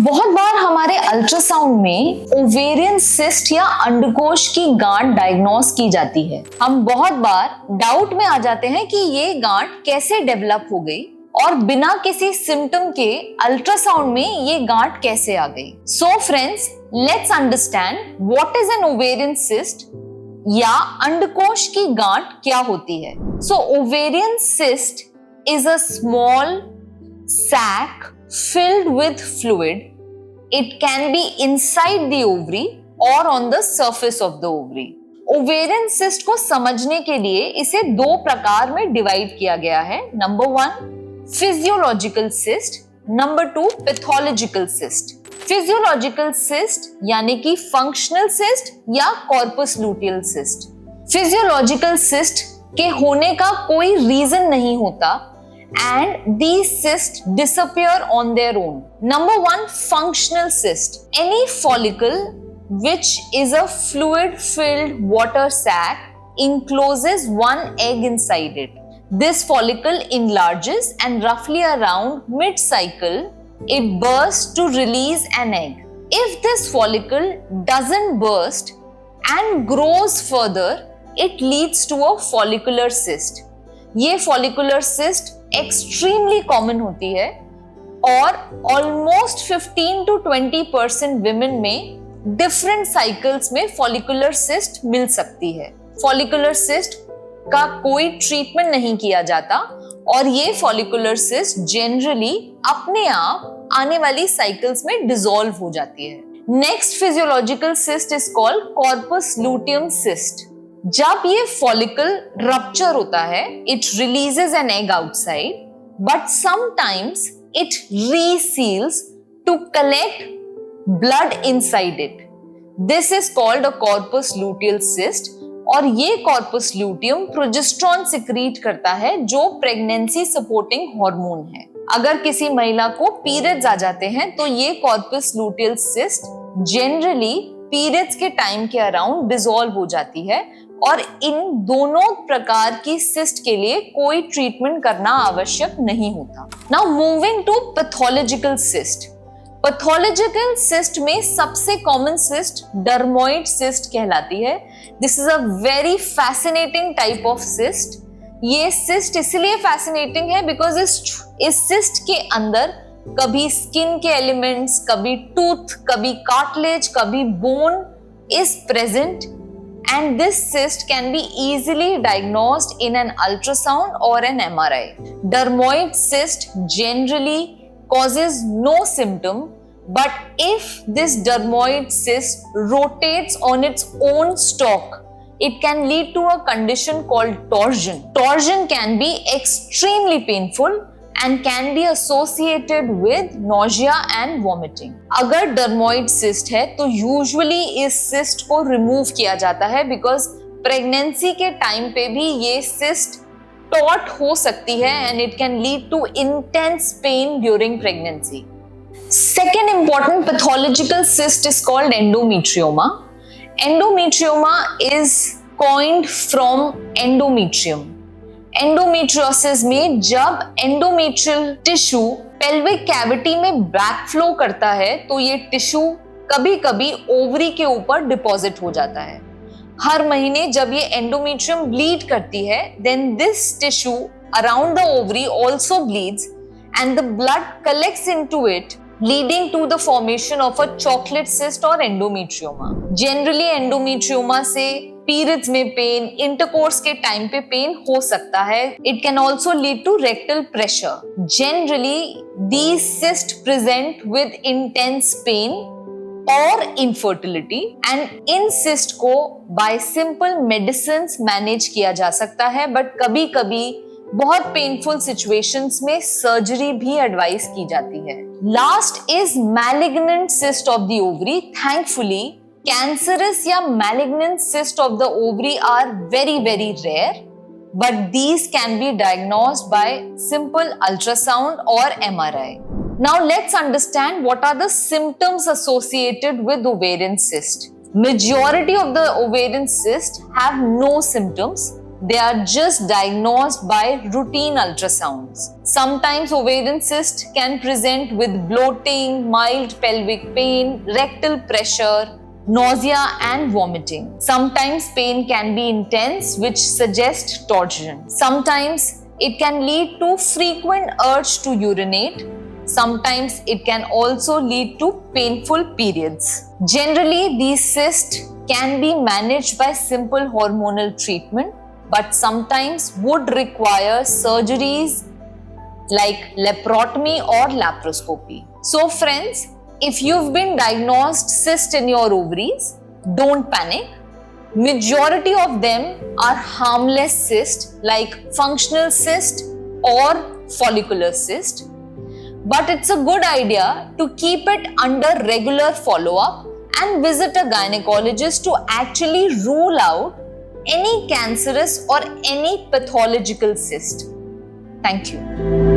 बहुत बार हमारे अल्ट्रासाउंड में ओवेरियन सिस्ट या अंडकोश की गांठ डायग्नोस की जाती है। हम बहुत बार डाउट में आ जाते हैं कि ये गांठ कैसे डेवलप हो गई और बिना किसी सिम्टम के अल्ट्रासाउंड में ये गांठ कैसे आ गई। So friends, let's understand what is an ovarian cyst या अंडकोश की गांठ क्या होती है। So ovarian cyst is a small sac filled with fluid. It can be inside the ovary or on the surface of the ovary. Ovarian cyst को समझने के लिए इसे दो प्रकार में डिवाइड किया गया है। Number 1 physiological cyst, number 2 pathological cyst. Physiological cyst यानी कि फंक्शनल सिस्ट या corpus luteal cyst. Physiological cyst के होने का कोई रीजन नहीं होता and these cysts disappear on their own. Number 1 functional cyst. Any follicle which is a fluid filled water sac encloses one egg inside it. This follicle enlarges and roughly around mid cycle it bursts to release an egg. If this follicle doesn't burst and grows further, it leads to a follicular cyst. ये follicular cyst extremely common होती है और almost 15 to 20% women में different cycles में follicular cyst मिल सकती है। Follicular cyst का कोई ट्रीटमेंट नहीं किया जाता और ये फॉलिकुलर सिस्ट जनरली अपने आप आने वाली साइकिल्स में डिसॉल्व हो जाती है। Next physiological cyst is called corpus luteum cyst. जब ये फॉलिकल रप्चर होता है, it releases an egg outside, but sometimes it reseals to collect blood inside it. This is called a corpus luteal cyst और ये corpus luteum progesterone secrete करता है जो pregnancy supporting hormone है। अगर किसी महिला को पीरियड्स आ जाते हैं तो ये corpus luteal cyst generally periods के टाइम के अराउंड डिसॉल्व हो जाती है और इन दोनों प्रकार की सिस्ट के लिए कोई ट्रीटमेंट करना आवश्यक नहीं होता। Now moving to pathological cyst. Pathological cyst में सबसे कॉमन सिस्ट डर्मोइड सिस्ट कहलाती है। This is a very fascinating type of cyst. ये सिस्ट इसलिए फैसिनेटिंग है बिकॉज इस सिस्ट के अंदर कभी स्किन के एलिमेंट्स, कभी टूथ, कभी कार्टिलेज, कभी bone is present and this cyst can be easily diagnosed in an ultrasound or an MRI. Dermoid cyst generally causes no symptom, but if this dermoid cyst rotates on its own stalk, it can lead to a condition called torsion. Torsion can be extremely painful and can be associated with nausea and vomiting. अगर dermoid cyst है तो usually इस cyst को remove किया जाता है because pregnancy के time पे भी ये सिस्ट टॉट हो सकती है and it can lead to intense pain during pregnancy. Second important pathological cyst is called endometrioma. Endometrioma is coined from endometrium. Endometriosis में जब एंडोमेट्रियल टिश्यू पेल्विक कैविटी में बैकफ्लो करता है तो ये टिश्यू कभी कभी ओवरी के ऊपर डिपॉजिट हो जाता है। हर महीने जब ये एंडोमेट्रियम ब्लीड करती है then this tissue around the ovary also bleeds and the blood collects into it leading to the formation of a chocolate cyst or endometrioma. Generally endometrioma से periods में पेन, intercourse के time पे pen हो सकता है. It can also lead to rectal pressure. Generally these cysts present with intense pain or infertility and in cyst को by simple medicines manage किया जा सकता है, but कभी कभी बहुत पेनफुल सिचुएशंस में सर्जरी भी एडवाइस की जाती है। Last is malignant cyst of the ovary. Thankfully cancerous या malignant cyst of the ovary are very very rare, but these can be diagnosed by simple ultrasound और MRI. Now let's understand what are the symptoms associated with ovarian cyst. Majority of the ovarian cysts have no symptoms. they are just diagnosed by routine ultrasounds. Sometimes ovarian cyst can present with bloating, mild pelvic pain, rectal pressure, nausea and vomiting. Sometimes pain can be intense, which suggests torsion. Sometimes it can lead to frequent urge to urinate. Sometimes it can also lead to painful periods. Generally, these cysts can be managed by simple hormonal treatment, but sometimes would require surgeries like laparotomy or laparoscopy. So friends, if you've been diagnosed cyst in your ovaries, don't panic. Majority of them are harmless cyst like functional cyst or follicular cyst. But it's a good idea to keep it under regular follow-up and visit a gynecologist to actually rule out any cancerous or any pathological cyst. Thank you.